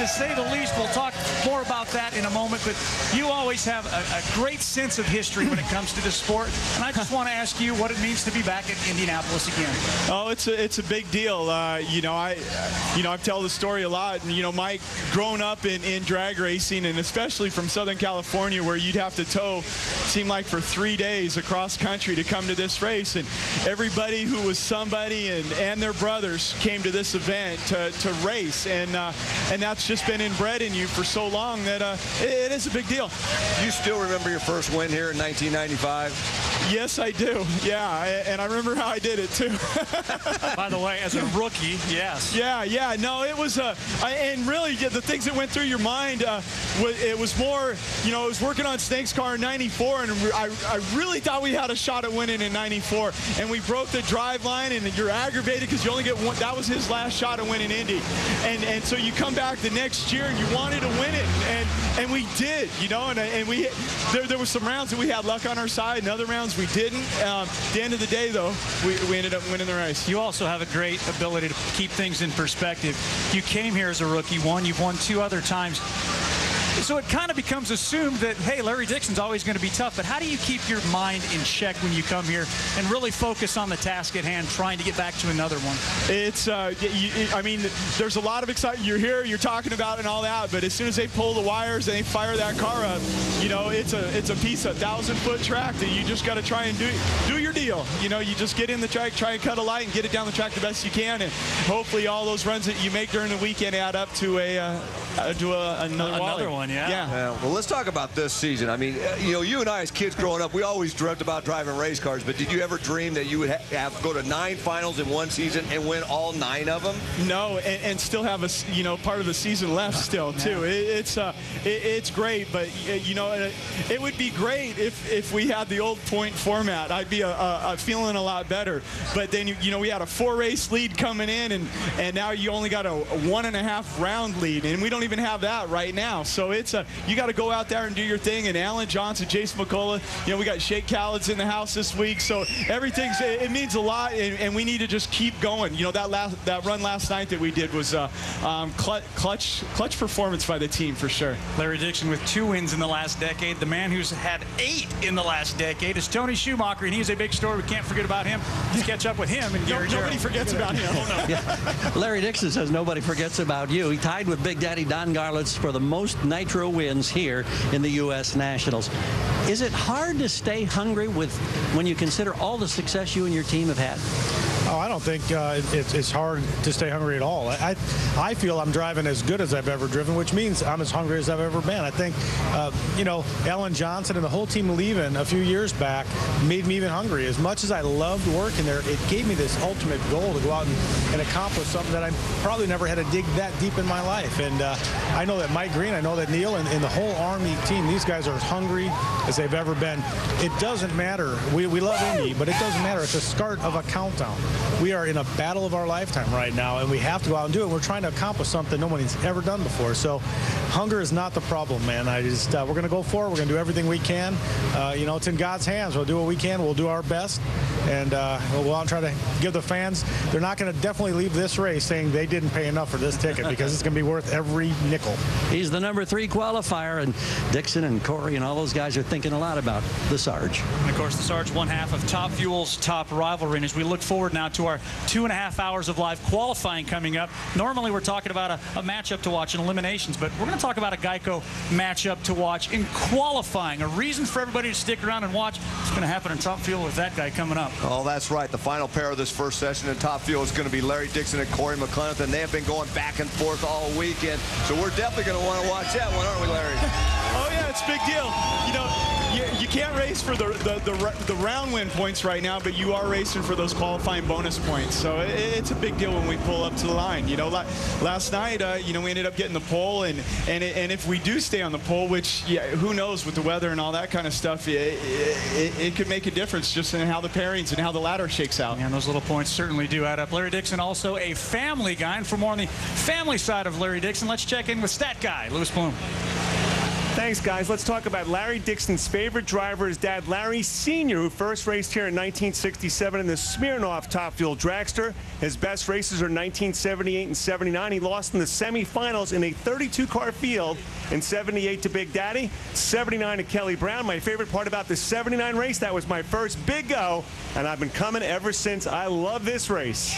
to say the least. We'll talk more about that in a moment, but you always have a great sense of history when it comes to this sport, and I just want to ask you what it means to be back in Indianapolis again. Oh, it's a big deal. I tell the story a lot. And, Mike, growing up in drag racing, and especially from Southern California, where you'd have to tow, seemed like for 3 days across country to come to this race, and everybody who was somebody and their brothers came to this event to race, and that's just been inbred in you for so long that it is a big deal. You still remember your first win here in 1995? Yes, I do. Yeah, and I remember how I did it too. By the way, as a rookie, yes. Yeah. No, it was and really the things that went through your mind. It was more, I was working on Snake's car in '94, and I really thought we had a shot at winning in '94, and we broke the drive line, and you're aggravated because you only get one. That was his last shot at winning Indy, and so you come back the next year and you wanted to win it, and we did, and we there were some rounds that we had luck on our side, and other rounds we didn't. At the end of the day, though, we ended up winning the race. You also have a great ability to keep things in perspective. You came here as a rookie, you've won 2 other times. So it kind of becomes assumed that, hey, Larry Dixon's always going to be tough, but how do you keep your mind in check when you come here and really focus on the task at hand, trying to get back to another one? It's, there's a lot of excitement. You're here, you're talking about it and all that, but as soon as they pull the wires and they fire that car up, it's a piece of 1,000-foot track that you just got to try and do your deal. You just get in the track, try and cut a light, and get it down the track the best you can, and hopefully all those runs that you make during the weekend add up to another one. Yeah. Well, let's talk about this season. I mean, you and I as kids growing up, we always dreamt about driving race cars, but did you ever dream that you would go to 9 finals in one season and win all 9 of them? No, and still have part of the season left still too. It's great, but it would be great if we had the old point format. I'd be feeling a lot better. But then we had a 4-race lead coming in, and now you only got a 1.5 round lead, and we don't even have that right now. So you got to go out there and do your thing. And Alan Johnson, Jason McCullough, we got Shake Khaled's in the house this week. So it means a lot, and we need to just keep going. That run last night that we did was clutch performance by the team for sure. Larry Dixon with 2 wins in the last decade. The man who's had 8 in the last decade is Tony Schumaker, and he's a big story. We can't forget about him. Let's catch up with him. And nobody forgets about him. Oh, no. Yeah. Larry Dixon says nobody forgets about you. He tied with Big Daddy Don Garlits for the most nitro wins here in the U.S. Nationals. Is it hard to stay hungry when you consider all the success you and your team have had? Oh, I don't think it's hard to stay hungry at all. I feel I'm driving as good as I've ever driven, which means I'm as hungry as I've ever been. I think, Alan Johnson and the whole team leaving a few years back made me even hungry. As much as I loved working there, it gave me this ultimate goal to go out and accomplish something that I probably never had to dig that deep in my life. And I know that Mike Green, I know that Neil, and the whole Army team, these guys are as hungry as they've ever been. It doesn't matter. We love Indy, but it doesn't matter. It's the start of a countdown. We are in a battle of our lifetime right now, and we have to go out and do it. We're trying to accomplish something nobody's ever done before. So hunger is not the problem, man. We're going to go forward. We're going to do everything we can. It's in God's hands. We'll do what we can. We'll do our best, and we'll go out and try to give the fans. They're not going to definitely leave this race saying they didn't pay enough for this ticket, because it's going to be worth every nickel. He's the number 3 qualifier, and Dixon and Corey and all those guys are thinking a lot about the Sarge. And of course, the Sarge, one half of Top Fuel's top rivalry. And as we look forward now to our 2.5 hours of live qualifying coming up, normally we're talking about a matchup to watch in eliminations, but we're going to talk about a Geico matchup to watch in qualifying. A reason for everybody to stick around and watch. What's going to happen in Top Fuel with that guy coming up? Oh, that's right. The final pair of this first session in Top Fuel is going to be Larry Dixon and Corey McClellan, and they have been going back and forth all weekend. So we're definitely going to want to watch that one, aren't we, Larry? Oh, yeah, it's a big deal. You can't race for the round win points right now, but you are racing for those qualifying bonus points. So it's a big deal when we pull up to the line. Last night, we ended up getting the pole, and if we do stay on the pole, which who knows with the weather and all that kind of stuff, it could make a difference just in how the pairings and how the ladder shakes out. And those little points certainly do add up. Larry Dixon, also a family guy, and for more on the family side of Larry Dixon, let's check in with stat guy Louis Bloom. Thanks, guys. Let's talk about Larry Dixon's favorite driver, his dad, Larry Sr., who first raced here in 1967 in the Smirnoff Top Fuel Dragster. His best races are 1978 and 79. He lost in the semifinals in a 32-car field in 78 to Big Daddy, 79 to Kelly Brown. My favorite part about the 79 race, that was my first big go, and I've been coming ever since. I love this race.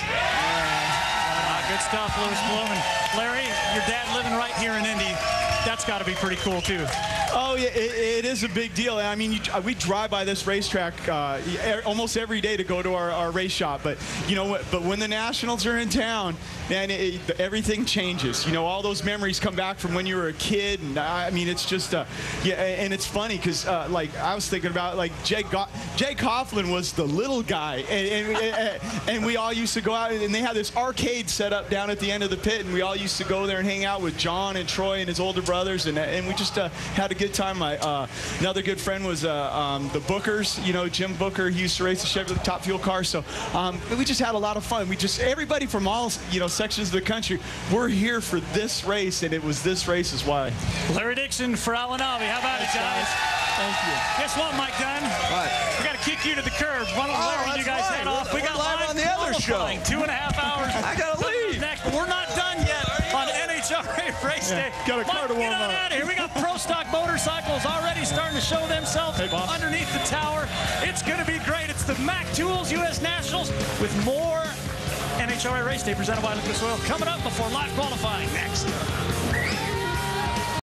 Good stuff, Louis Blumen. Larry, your dad living right here in Indy. That's got to be pretty cool, too. Oh, yeah, it is a big deal. I mean, we drive by this racetrack almost every day to go to our race shop. But, you know, but when the Nationals are in town, man, everything changes. You know, all those memories come back from when you were a kid. And, I mean, it's just, yeah, and it's funny because, like, I was thinking about, like, Jay Coughlin was the little guy. And we all used to go out, and they had this arcade set up down at the end of the pit, and we all used to go there and hang out with John and Troy and his older brothers, and we just had a good time. Another good friend was the Bookers. You know, Jim Booker. He used to race the Chevy Top Fuel cars. So we just had a lot of fun. Everybody from all, you know, sections of the country, we're here for this race, and it was this race is why. Larry Dixon for Alan Alvey. How about it, guys? Thank you. Guess what, Mike Dunn? What? We got to kick you to the curb. Why don't Larry, you guys right. head off? We got live on the other show. 2.5 hours. I gotta leave. Next, but we're not done yet on NHRA Race Day. Got a car to warm get on up. out of here. We got Pro Stock motorcycles already starting to show themselves underneath the tower. It's going to be great. It's the Mac Tools U.S. Nationals with more NHRA Race Day presented by Lucas Oil coming up before live qualifying next.